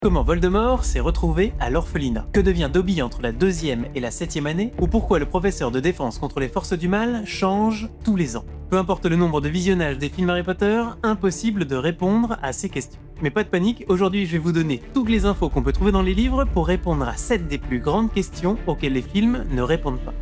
Comment Voldemort s'est retrouvé à l'orphelinat? Que devient Dobby entre la 2e et la 7e année? Ou pourquoi le professeur de défense contre les forces du mal change tous les ans? Peu importe le nombre de visionnages des films Harry Potter, impossible de répondre à ces questions. Mais pas de panique, aujourd'hui je vais vous donner toutes les infos qu'on peut trouver dans les livres pour répondre à 7 des plus grandes questions auxquelles les films ne répondent pas.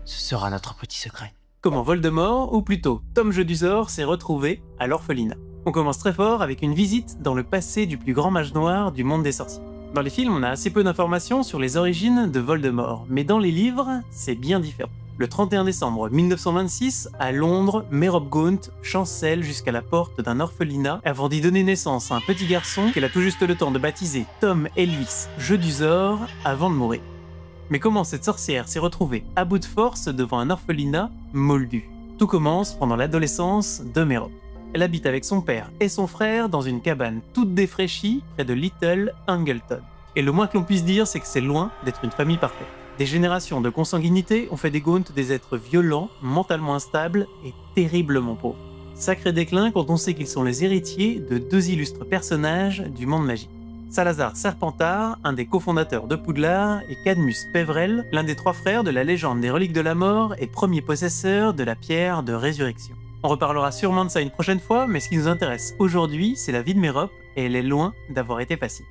Ce sera notre petit secret. Comment Voldemort, ou plutôt Tom Jedusor, s'est retrouvé à l'orphelinat. On commence très fort avec une visite dans le passé du plus grand mage noir du monde des sorciers. Dans les films, on a assez peu d'informations sur les origines de Voldemort, mais dans les livres, c'est bien différent. Le 31 décembre 1926, à Londres, Merop Gaunt chancelle jusqu'à la porte d'un orphelinat avant d'y donner naissance à un petit garçon qu'elle a tout juste le temps de baptiser Tom Elvis Jedusor avant de mourir. Mais comment cette sorcière s'est retrouvée à bout de force devant un orphelinat moldu? Tout commence pendant l'adolescence de Merop. Elle habite avec son père et son frère dans une cabane toute défraîchie près de Little Angleton. Et le moins que l'on puisse dire, c'est que c'est loin d'être une famille parfaite. Des générations de consanguinité ont fait des Gaunt des êtres violents, mentalement instables et terriblement pauvres. Sacré déclin quand on sait qu'ils sont les héritiers de 2 illustres personnages du monde magique. Salazar Serpentard, un des cofondateurs de Poudlard, et Cadmus Peverell, l'un des 3 frères de la légende des reliques de la mort et premier possesseur de la pierre de résurrection. On reparlera sûrement de ça une prochaine fois, mais ce qui nous intéresse aujourd'hui, c'est la vie de Merop, et elle est loin d'avoir été facile.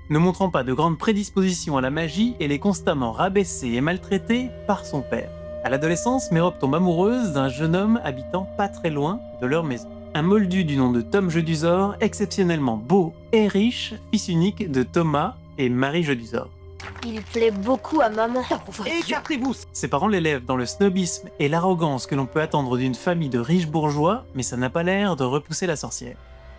Ne montrant pas de grande prédisposition à la magie, elle est constamment rabaissée et maltraitée par son père. À l'adolescence, Merop tombe amoureuse d'un jeune homme habitant pas très loin de leur maison. Un moldu du nom de Tom Jedusor, exceptionnellement beau et riche, fils unique de Thomas et Marie Jedusor. Il plaît beaucoup à maman. Écartez-vous! Ses parents l'élèvent dans le snobisme et l'arrogance que l'on peut attendre d'une famille de riches bourgeois, mais ça n'a pas l'air de repousser la sorcière.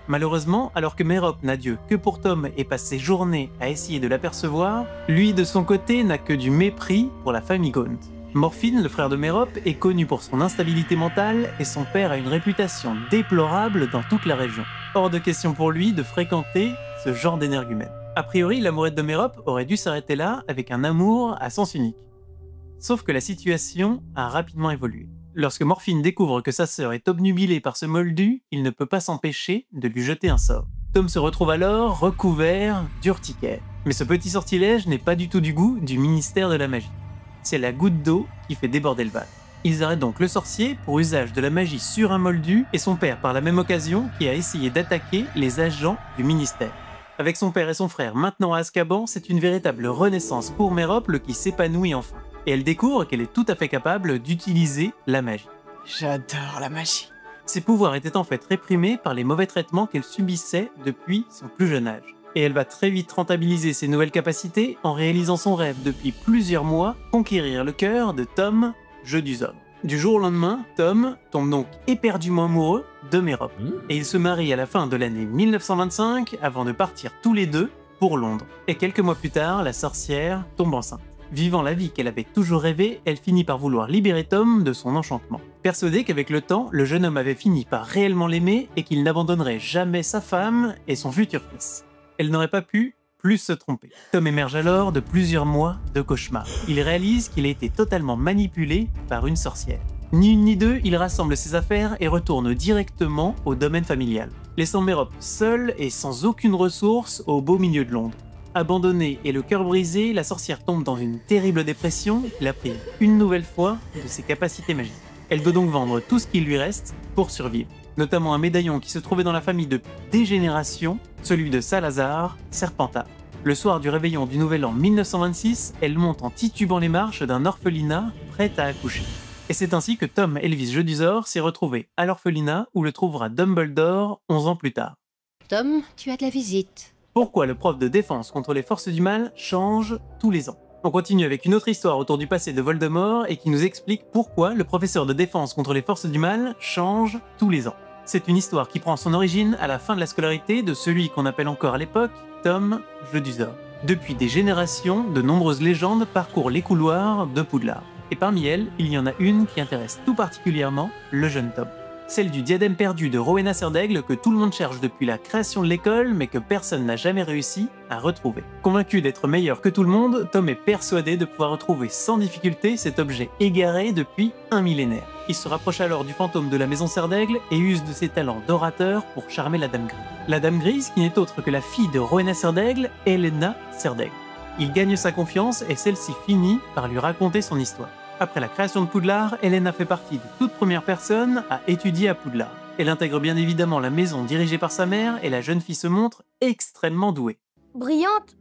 Malheureusement, alors que Merop n'a Dieu que pour Tom et passe ses journées à essayer de l'apercevoir, lui de son côté n'a que du mépris pour la famille Gaunt. Morphine, le frère de Merop, est connu pour son instabilité mentale et son père a une réputation déplorable dans toute la région. Hors de question pour lui de fréquenter ce genre d'énergumène. A priori, l'amourette de Merop aurait dû s'arrêter là avec un amour à sens unique. Sauf que la situation a rapidement évolué. Lorsque Morphine découvre que sa sœur est obnubilée par ce moldu, il ne peut pas s'empêcher de lui jeter un sort. Tom se retrouve alors recouvert d'urticaire. Mais ce petit sortilège n'est pas du tout du goût du ministère de la magie. C'est la goutte d'eau qui fait déborder le vase. Ils arrêtent donc le sorcier pour usage de la magie sur un moldu et son père par la même occasion qui a essayé d'attaquer les agents du ministère. Avec son père et son frère maintenant à Azkaban, c'est une véritable renaissance pour Merop qui s'épanouit enfin. Et elle découvre qu'elle est tout à fait capable d'utiliser la magie. J'adore la magie. Ses pouvoirs étaient en fait réprimés par les mauvais traitements qu'elle subissait depuis son plus jeune âge. Et elle va très vite rentabiliser ses nouvelles capacités en réalisant son rêve depuis plusieurs mois, conquérir le cœur de Tom Jedusor. Du jour au lendemain, Tom tombe donc éperdument amoureux de Merop. Et ils se marient à la fin de l'année 1925 avant de partir tous les deux pour Londres. Et quelques mois plus tard, la sorcière tombe enceinte. Vivant la vie qu'elle avait toujours rêvée, elle finit par vouloir libérer Tom de son enchantement. Persuadée qu'avec le temps, le jeune homme avait fini par réellement l'aimer et qu'il n'abandonnerait jamais sa femme et son futur fils. Elle n'aurait pas pu plus se tromper. Tom émerge alors de plusieurs mois de cauchemar. Il réalise qu'il a été totalement manipulé par une sorcière. Ni une ni deux, il rassemble ses affaires et retourne directement au domaine familial, laissant Merop seule et sans aucune ressource au beau milieu de Londres. Abandonnée et le cœur brisé, la sorcière tombe dans une terrible dépression qui la prive une nouvelle fois de ses capacités magiques. Elle doit donc vendre tout ce qui lui reste pour survivre, notamment un médaillon qui se trouvait dans la famille depuis des générations, celui de Salazar Serpentard. Le soir du réveillon du Nouvel An 1926, elle monte en titubant les marches d'un orphelinat prête à accoucher. Et c'est ainsi que Tom Elvis Jedusor s'est retrouvé à l'orphelinat où le trouvera Dumbledore 11 ans plus tard. Tom, tu as de la visite. Pourquoi le prof de défense contre les forces du mal change tous les ans? On continue avec une autre histoire autour du passé de Voldemort et qui nous explique pourquoi le professeur de défense contre les forces du mal change tous les ans. C'est une histoire qui prend son origine à la fin de la scolarité de celui qu'on appelle encore à l'époque Tom Jedusor. Depuis des générations, de nombreuses légendes parcourent les couloirs de Poudlard. Et parmi elles, il y en a une qui intéresse tout particulièrement le jeune Tom. Celle du diadème perdu de Rowena Serdaigle que tout le monde cherche depuis la création de l'école mais que personne n'a jamais réussi à retrouver. Convaincu d'être meilleur que tout le monde, Tom est persuadé de pouvoir retrouver sans difficulté cet objet égaré depuis un millénaire. Il se rapproche alors du fantôme de la maison Serdaigle et use de ses talents d'orateur pour charmer la Dame Grise. La Dame Grise qui n'est autre que la fille de Rowena Serdaigle, Helaena Serdaigle. Il gagne sa confiance et celle-ci finit par lui raconter son histoire. Après la création de Poudlard, Helaena fait partie des toutes premières personnes à étudier à Poudlard. Elle intègre bien évidemment la maison dirigée par sa mère et la jeune fille se montre extrêmement douée. Brillante,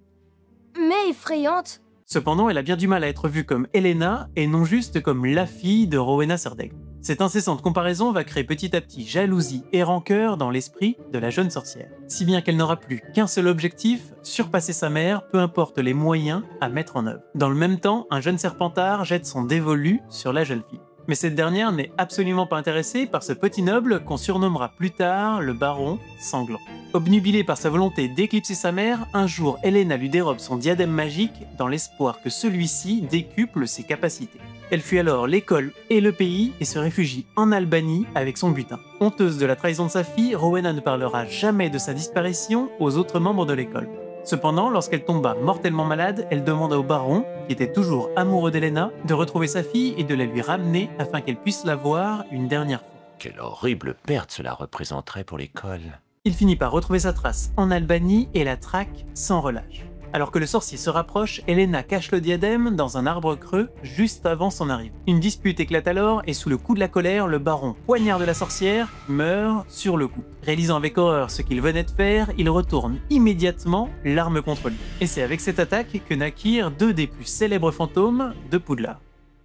mais effrayante. Cependant, elle a bien du mal à être vue comme Helaena et non juste comme la fille de Rowena Serdaigle. Cette incessante comparaison va créer petit à petit jalousie et rancœur dans l'esprit de la jeune sorcière. Si bien qu'elle n'aura plus qu'un seul objectif, surpasser sa mère, peu importe les moyens à mettre en œuvre. Dans le même temps, un jeune serpentard jette son dévolu sur la jeune fille. Mais cette dernière n'est absolument pas intéressée par ce petit noble qu'on surnommera plus tard le baron sanglant. Obnubilé par sa volonté d'éclipser sa mère, un jour Helaena lui dérobe son diadème magique dans l'espoir que celui-ci décuple ses capacités. Elle fuit alors l'école et le pays et se réfugie en Albanie avec son butin. Honteuse de la trahison de sa fille, Rowena ne parlera jamais de sa disparition aux autres membres de l'école. Cependant, lorsqu'elle tomba mortellement malade, elle demanda au baron, qui était toujours amoureux d'Helaena, de retrouver sa fille et de la lui ramener afin qu'elle puisse la voir une dernière fois. Quelle horrible perte cela représenterait pour l'école. Il finit par retrouver sa trace en Albanie et la traque sans relâche. Alors que le sorcier se rapproche, Helaena cache le diadème dans un arbre creux juste avant son arrivée. Une dispute éclate alors et sous le coup de la colère, le baron poignarde la sorcière qui meurt sur le coup. Réalisant avec horreur ce qu'il venait de faire, il retourne immédiatement l'arme contre lui. Et c'est avec cette attaque que naquirent deux des plus célèbres fantômes de Poudlard.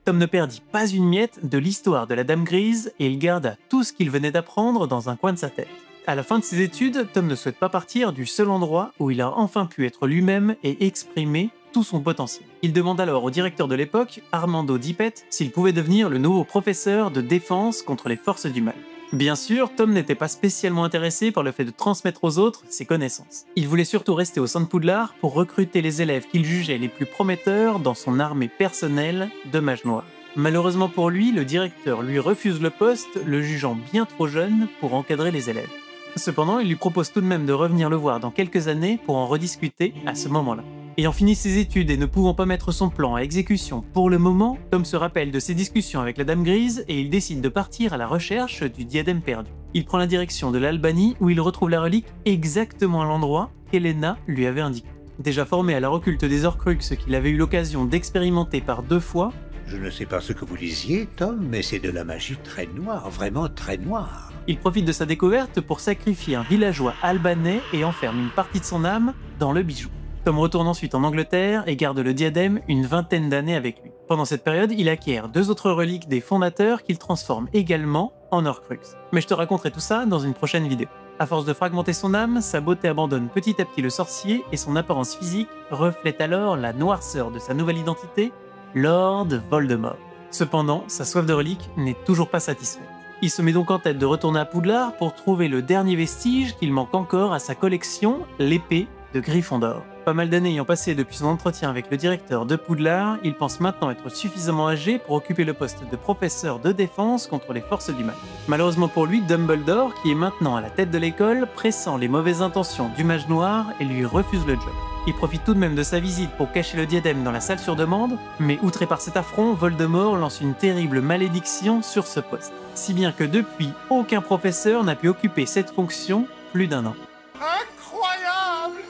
Tom ne perdit pas une miette de l'histoire de la Dame Grise et il garda tout ce qu'il venait d'apprendre dans un coin de sa tête. À la fin de ses études, Tom ne souhaite pas partir du seul endroit où il a enfin pu être lui-même et exprimer tout son potentiel. Il demande alors au directeur de l'époque, Armando Dippet, s'il pouvait devenir le nouveau professeur de défense contre les forces du mal. Bien sûr, Tom n'était pas spécialement intéressé par le fait de transmettre aux autres ses connaissances. Il voulait surtout rester au sein de Poudlard pour recruter les élèves qu'il jugeait les plus prometteurs dans son armée personnelle de mages noirs. Malheureusement pour lui, le directeur lui refuse le poste, le jugeant bien trop jeune pour encadrer les élèves. Cependant, il lui propose tout de même de revenir le voir dans quelques années pour en rediscuter à ce moment-là. Ayant fini ses études et ne pouvant pas mettre son plan à exécution pour le moment, Tom se rappelle de ses discussions avec la Dame Grise et il décide de partir à la recherche du diadème perdu. Il prend la direction de l'Albanie où il retrouve la relique exactement à l'endroit qu'Helaena lui avait indiqué. Déjà formé à l'art occulte des Horcruxes qu'il avait eu l'occasion d'expérimenter par 2 fois, je ne sais pas ce que vous lisiez, Tom, mais c'est de la magie très noire, vraiment très noire. Il profite de sa découverte pour sacrifier un villageois albanais et enferme une partie de son âme dans le bijou. Tom retourne ensuite en Angleterre et garde le diadème une vingtaine d'années avec lui. Pendant cette période, il acquiert 2 autres reliques des fondateurs qu'il transforme également en Horcruxes. Mais je te raconterai tout ça dans une prochaine vidéo. À force de fragmenter son âme, sa beauté abandonne petit à petit le sorcier et son apparence physique reflète alors la noirceur de sa nouvelle identité, Lord Voldemort. Cependant, sa soif de reliques n'est toujours pas satisfaite. Il se met donc en tête de retourner à Poudlard pour trouver le dernier vestige qu'il manque encore à sa collection, l'épée de Gryffondor. Pas mal d'années ayant passé depuis son entretien avec le directeur de Poudlard, il pense maintenant être suffisamment âgé pour occuper le poste de professeur de défense contre les forces du mal. Malheureusement pour lui, Dumbledore, qui est maintenant à la tête de l'école, pressent les mauvaises intentions du mage noir et lui refuse le job. Il profite tout de même de sa visite pour cacher le diadème dans la salle sur demande, mais outré par cet affront, Voldemort lance une terrible malédiction sur ce poste. Si bien que depuis, aucun professeur n'a pu occuper cette fonction plus d'1 an. Incroyable!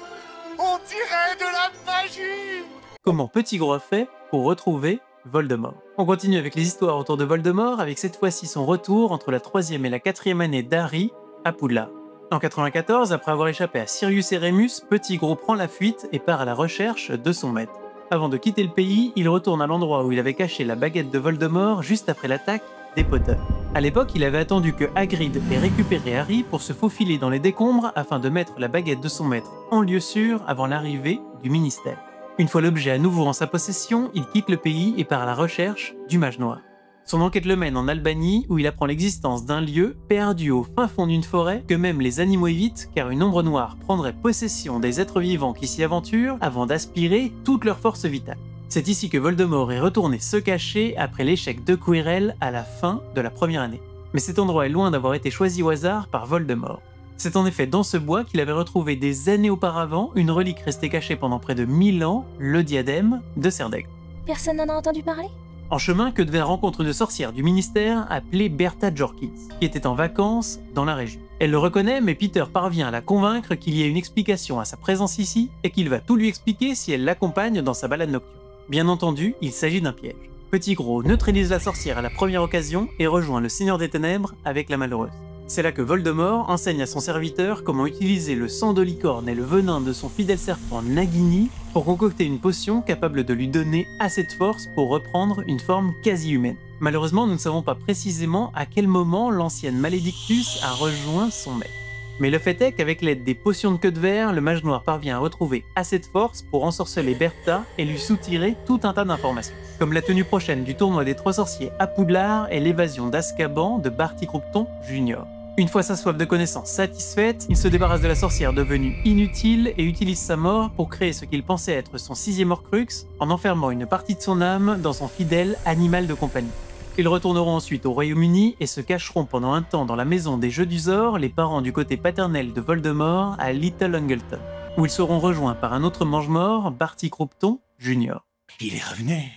On dirait de la magie! Comment Petit Gros a fait pour retrouver Voldemort? On continue avec les histoires autour de Voldemort, avec cette fois-ci son retour entre la 3e et la 4e année d'Harry à Poudlard. En 94, après avoir échappé à Sirius et Rémus, Petit Gros prend la fuite et part à la recherche de son maître. Avant de quitter le pays, il retourne à l'endroit où il avait caché la baguette de Voldemort juste après l'attaque des Potter. À l'époque, il avait attendu que Hagrid ait récupéré Harry pour se faufiler dans les décombres afin de mettre la baguette de son maître en lieu sûr avant l'arrivée du ministère. Une fois l'objet à nouveau en sa possession, il quitte le pays et part à la recherche du mage noir. Son enquête le mène en Albanie où il apprend l'existence d'un lieu perdu au fin fond d'une forêt que même les animaux évitent car une ombre noire prendrait possession des êtres vivants qui s'y aventurent avant d'aspirer toute leur force vitale. C'est ici que Voldemort est retourné se cacher après l'échec de Quirrell à la fin de la première année. Mais cet endroit est loin d'avoir été choisi au hasard par Voldemort. C'est en effet dans ce bois qu'il avait retrouvé des années auparavant une relique restée cachée pendant près de 1000 ans, le diadème de Serdaigle. Personne n'en a entendu parler? En chemin, Cudver rencontre une sorcière du ministère appelée Bertha Jorkins, qui était en vacances dans la région. Elle le reconnaît, mais Peter parvient à la convaincre qu'il y a une explication à sa présence ici et qu'il va tout lui expliquer si elle l'accompagne dans sa balade nocturne. Bien entendu, il s'agit d'un piège. Petit Gros neutralise la sorcière à la première occasion et rejoint le Seigneur des Ténèbres avec la Malheureuse. C'est là que Voldemort enseigne à son serviteur comment utiliser le sang de licorne et le venin de son fidèle serpent Nagini pour concocter une potion capable de lui donner assez de force pour reprendre une forme quasi humaine. Malheureusement, nous ne savons pas précisément à quel moment l'ancienne Malédictus a rejoint son maître. Mais le fait est qu'avec l'aide des potions de Cudver, le mage noir parvient à retrouver assez de force pour ensorceler Bertha et lui soutirer tout un tas d'informations. Comme la tenue prochaine du tournoi des 3 sorciers à Poudlard et l'évasion d'Azkaban de Barty Croughton Jr. Une fois sa soif de connaissance satisfaite, il se débarrasse de la sorcière devenue inutile et utilise sa mort pour créer ce qu'il pensait être son 6e Horcrux en enfermant une partie de son âme dans son fidèle animal de compagnie. Ils retourneront ensuite au Royaume-Uni et se cacheront pendant un temps dans la maison des Jeux d'Uzor, les parents du côté paternel de Voldemort à Little Angleton, où ils seront rejoints par un autre mange-mort, Barty Croughton Jr. Il est revenu.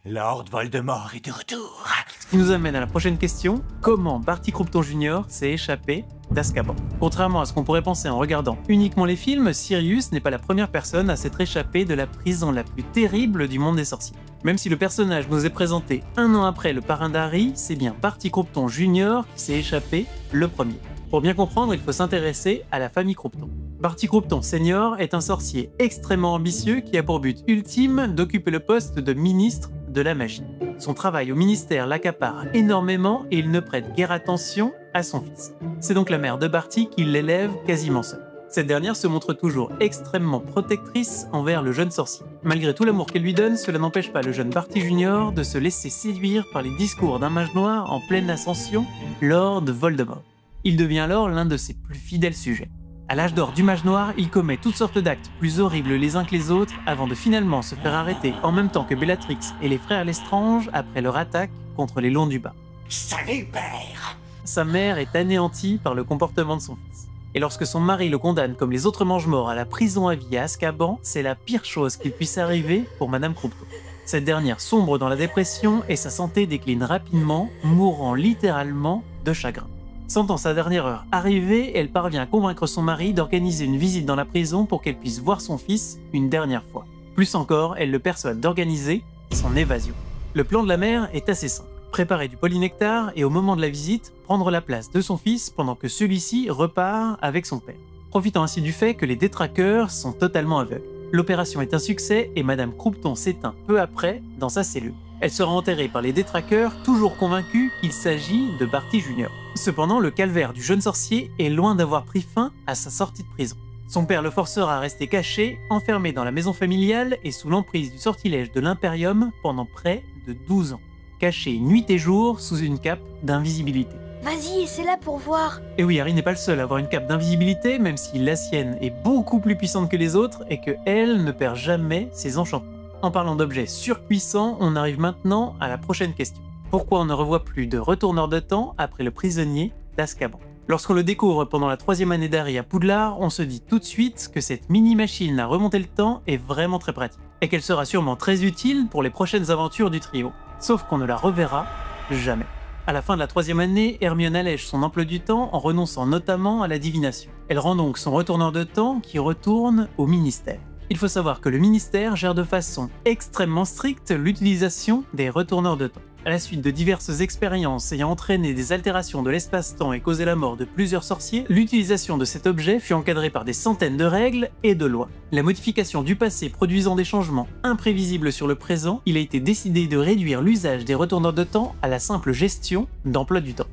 Lord Voldemort est de retour. Ce qui nous amène à la prochaine question, comment Barty Croughton Jr. s'est échappé d'Azkaban? Contrairement à ce qu'on pourrait penser en regardant uniquement les films, Sirius n'est pas la première personne à s'être échappée de la prison la plus terrible du monde des sorciers. Même si le personnage nous est présenté un an après le parrain d'Harry, c'est bien Barty Croughton Jr. qui s'est échappé le premier. Pour bien comprendre, il faut s'intéresser à la famille Croughton. Barty Croughton Senior est un sorcier extrêmement ambitieux qui a pour but ultime d'occuper le poste de ministre de la magie. Son travail au ministère l'accapare énormément et il ne prête guère attention à son fils. C'est donc la mère de Barty qui l'élève quasiment seule. Cette dernière se montre toujours extrêmement protectrice envers le jeune sorcier. Malgré tout l'amour qu'elle lui donne, cela n'empêche pas le jeune Barty Jr. de se laisser séduire par les discours d'un mage noir en pleine ascension, Lord Voldemort. Il devient alors l'un de ses plus fidèles sujets. À l'âge d'or du mage noir, il commet toutes sortes d'actes plus horribles les uns que les autres avant de finalement se faire arrêter en même temps que Bellatrix et les frères Lestrange après leur attaque contre les Lions du Bas. Salut, père! Sa mère est anéantie par le comportement de son fils. Et lorsque son mari le condamne comme les autres mange-morts à la prison à vie à Azkaban, c'est la pire chose qui puisse arriver pour Madame Croughton. Cette dernière sombre dans la dépression et sa santé décline rapidement, mourant littéralement de chagrin. Sentant sa dernière heure arriver, elle parvient à convaincre son mari d'organiser une visite dans la prison pour qu'elle puisse voir son fils une dernière fois. Plus encore, elle le persuade d'organiser son évasion. Le plan de la mère est assez simple. Préparer du polynectar et au moment de la visite, prendre la place de son fils pendant que celui-ci repart avec son père. Profitant ainsi du fait que les détraqueurs sont totalement aveugles. L'opération est un succès et Madame Croughton s'éteint peu après dans sa cellule. Elle sera enterrée par les détraqueurs, toujours convaincus qu'il s'agit de Barty Jr. Cependant, le calvaire du jeune sorcier est loin d'avoir pris fin à sa sortie de prison. Son père le forcera à rester caché, enfermé dans la maison familiale et sous l'emprise du sortilège de l'Imperium pendant près de 12 ans. Caché nuit et jour sous une cape d'invisibilité. Vas-y, essaie-la pour voir. Et oui, Harry n'est pas le seul à avoir une cape d'invisibilité, même si la sienne est beaucoup plus puissante que les autres et que elle ne perd jamais ses enchantements. En parlant d'objets surpuissants, on arrive maintenant à la prochaine question. Pourquoi on ne revoit plus de retourneur de temps après le prisonnier d'Azkaban? Lorsqu'on le découvre pendant la 3e année d'Harry à Poudlard, on se dit tout de suite que cette mini-machine à remonter le temps est vraiment très pratique, et qu'elle sera sûrement très utile pour les prochaines aventures du trio. Sauf qu'on ne la reverra jamais. À la fin de la 3e année, Hermione allège son emploi du temps en renonçant notamment à la divination. Elle rend donc son retourneur de temps qui retourne au ministère. Il faut savoir que le ministère gère de façon extrêmement stricte l'utilisation des retourneurs de temps. À la suite de diverses expériences ayant entraîné des altérations de l'espace-temps et causé la mort de plusieurs sorciers, l'utilisation de cet objet fut encadrée par des centaines de règles et de lois. La modification du passé produisant des changements imprévisibles sur le présent, il a été décidé de réduire l'usage des retourneurs de temps à la simple gestion d'emploi du temps.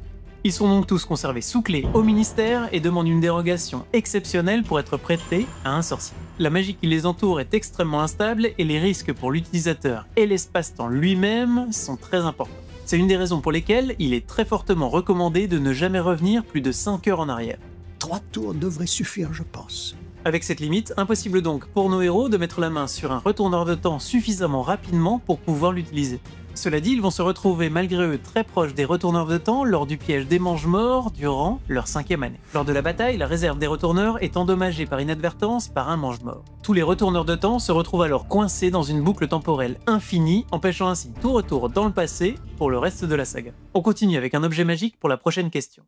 Ils sont donc tous conservés sous clé au ministère et demandent une dérogation exceptionnelle pour être prêtés à un sorcier. La magie qui les entoure est extrêmement instable et les risques pour l'utilisateur et l'espace-temps lui-même sont très importants. C'est une des raisons pour lesquelles il est très fortement recommandé de ne jamais revenir plus de 5 heures en arrière. 3 tours devraient suffire, je pense. Avec cette limite, impossible donc pour nos héros de mettre la main sur un retourneur de temps suffisamment rapidement pour pouvoir l'utiliser. Cela dit, ils vont se retrouver malgré eux très proches des retourneurs de temps lors du piège des Mange-Morts durant leur 5e année. Lors de la bataille, la réserve des retourneurs est endommagée par inadvertance par un Mange-Mort. Tous les retourneurs de temps se retrouvent alors coincés dans une boucle temporelle infinie, empêchant ainsi tout retour dans le passé pour le reste de la saga. On continue avec un objet magique pour la prochaine question.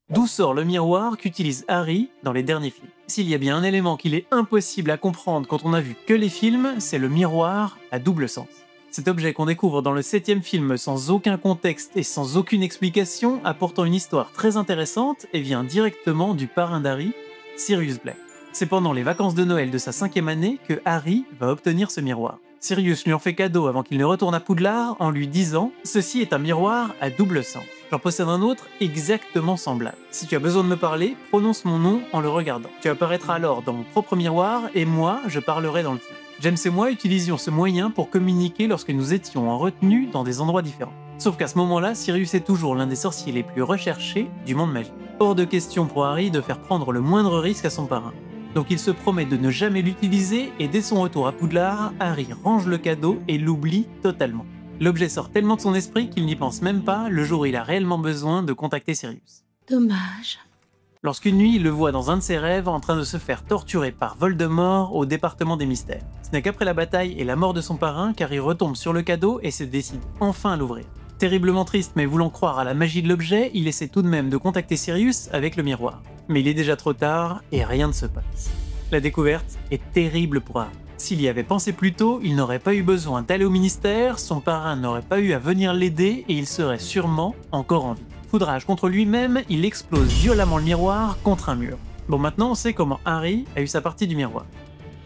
D'où sort le miroir qu'utilise Harry dans les derniers films? S'il y a bien un élément qu'il est impossible à comprendre quand on n'a vu que les films, c'est le miroir à double sens. Cet objet qu'on découvre dans le 7e film sans aucun contexte et sans aucune explication a pourtant une histoire très intéressante et vient directement du parrain d'Harry, Sirius Black. C'est pendant les vacances de Noël de sa 5e année que Harry va obtenir ce miroir. Sirius lui en fait cadeau avant qu'il ne retourne à Poudlard en lui disant « Ceci est un miroir à double sens. J'en possède un autre exactement semblable. Si tu as besoin de me parler, prononce mon nom en le regardant. Tu apparaîtras alors dans mon propre miroir et moi, je parlerai dans le tien. » James et moi utilisions ce moyen pour communiquer lorsque nous étions en retenue dans des endroits différents. Sauf qu'à ce moment-là, Sirius est toujours l'un des sorciers les plus recherchés du monde magique. Hors de question pour Harry de faire prendre le moindre risque à son parrain. Donc il se promet de ne jamais l'utiliser et dès son retour à Poudlard, Harry range le cadeau et l'oublie totalement. L'objet sort tellement de son esprit qu'il n'y pense même pas le jour où il a réellement besoin de contacter Sirius. Dommage. Lorsqu'une nuit, il le voit dans un de ses rêves en train de se faire torturer par Voldemort au département des mystères. Ce n'est qu'après la bataille et la mort de son parrain qu'Harry retombe sur le cadeau et se décide enfin à l'ouvrir. Terriblement triste mais voulant croire à la magie de l'objet, il essaie tout de même de contacter Sirius avec le miroir. Mais il est déjà trop tard et rien ne se passe. La découverte est terrible pour Harry. S'il y avait pensé plus tôt, il n'aurait pas eu besoin d'aller au ministère, son parrain n'aurait pas eu à venir l'aider et il serait sûrement encore en vie. Foudrage contre lui-même, il explose violemment le miroir contre un mur. Bon, maintenant on sait comment Harry a eu sa partie du miroir.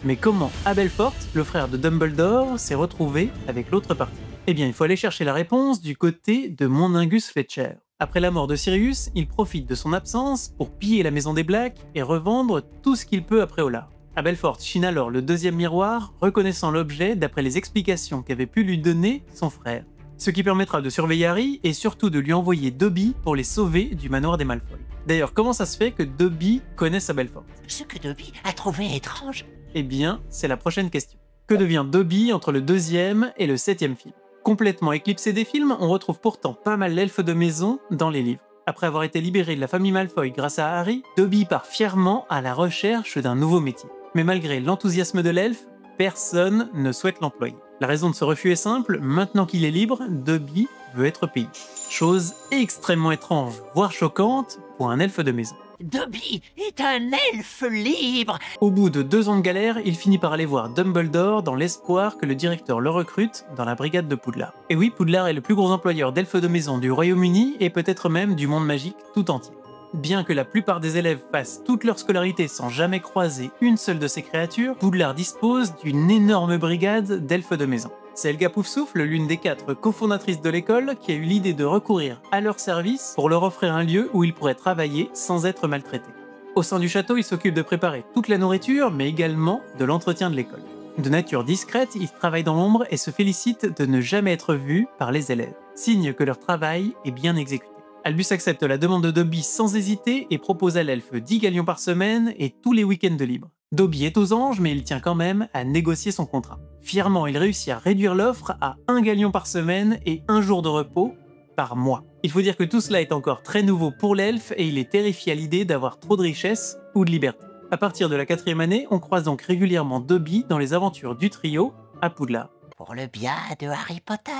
Mais comment Aberforth, le frère de Dumbledore, s'est retrouvé avec l'autre partie? Eh bien, il faut aller chercher la réponse du côté de Mundungus Fletcher. Après la mort de Sirius, il profite de son absence pour piller la maison des Black et revendre tout ce qu'il peut à Préolard. Aberforth chine alors le deuxième miroir, reconnaissant l'objet d'après les explications qu'avait pu lui donner son frère. Ce qui permettra de surveiller Harry et surtout de lui envoyer Dobby pour les sauver du manoir des Malfoy. D'ailleurs, comment ça se fait que Dobby connaisse Aberforth? Ce que Dobby a trouvé étrange. Eh bien, c'est la prochaine question. Que devient Dobby entre le 2e et le 7e film? Complètement éclipsé des films, on retrouve pourtant pas mal l'elfe de maison dans les livres. Après avoir été libéré de la famille Malfoy grâce à Harry, Dobby part fièrement à la recherche d'un nouveau métier. Mais malgré l'enthousiasme de l'elfe, personne ne souhaite l'employer. La raison de ce refus est simple, maintenant qu'il est libre, Dobby veut être payé. Chose extrêmement étrange, voire choquante, pour un elfe de maison. Dobby est un elfe libre. Au bout de 2 ans de galère, il finit par aller voir Dumbledore dans l'espoir que le directeur le recrute dans la brigade de Poudlard. Et oui, Poudlard est le plus gros employeur d'elfes de maison du Royaume-Uni et peut-être même du monde magique tout entier. Bien que la plupart des élèves passent toute leur scolarité sans jamais croiser une seule de ces créatures, Poudlard dispose d'une énorme brigade d'elfes de maison. C'est Helga Poufsouffle, l'une des 4 cofondatrices de l'école, qui a eu l'idée de recourir à leur service pour leur offrir un lieu où ils pourraient travailler sans être maltraités. Au sein du château, ils s'occupent de préparer toute la nourriture, mais également de l'entretien de l'école. De nature discrète, ils travaillent dans l'ombre et se félicitent de ne jamais être vus par les élèves, signe que leur travail est bien exécuté. Albus accepte la demande de Dobby sans hésiter et propose à l'elfe 10 galions par semaine et tous les week-ends de libre. Dobby est aux anges, mais il tient quand même à négocier son contrat. Fièrement, il réussit à réduire l'offre à 1 galion par semaine et 1 jour de repos par mois. Il faut dire que tout cela est encore très nouveau pour l'elfe et il est terrifié à l'idée d'avoir trop de richesse ou de liberté. À partir de la 4e année, on croise donc régulièrement Dobby dans les aventures du trio à Poudlard. Pour le bien de Harry Potter.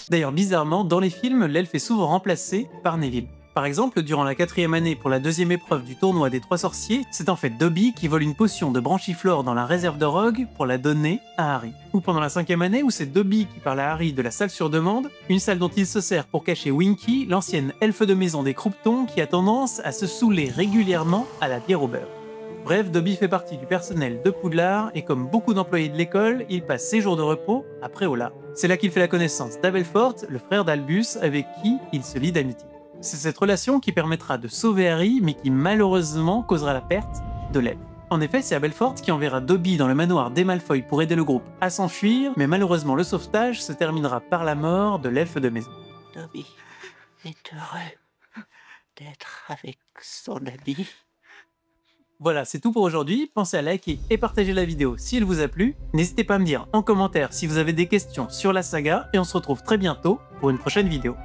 D'ailleurs, bizarrement, dans les films, l'elfe est souvent remplacé par Neville. Par exemple, durant la 4e année pour la 2e épreuve du tournoi des 3 sorciers, c'est en fait Dobby qui vole une potion de branchiflore dans la réserve de Rogue pour la donner à Harry. Ou pendant la 5e année où c'est Dobby qui parle à Harry de la salle sur demande, une salle dont il se sert pour cacher Winky, l'ancienne elfe de maison des Croupetons qui a tendance à se saouler régulièrement à la bière au beurre. Bref, Dobby fait partie du personnel de Poudlard et comme beaucoup d'employés de l'école, il passe ses jours de repos à Préolard. C'est là qu'il fait la connaissance d'Aberforth, le frère d'Albus, avec qui il se lie d'amitié. C'est cette relation qui permettra de sauver Harry, mais qui malheureusement causera la perte de l'elfe. En effet, c'est Aberforth qui enverra Dobby dans le manoir des Malfoy pour aider le groupe à s'enfuir, mais malheureusement le sauvetage se terminera par la mort de l'elfe de maison. Dobby est heureux d'être avec son ami. Voilà, c'est tout pour aujourd'hui. Pensez à liker et partager la vidéo si elle vous a plu. N'hésitez pas à me dire en commentaire si vous avez des questions sur la saga et on se retrouve très bientôt pour une prochaine vidéo.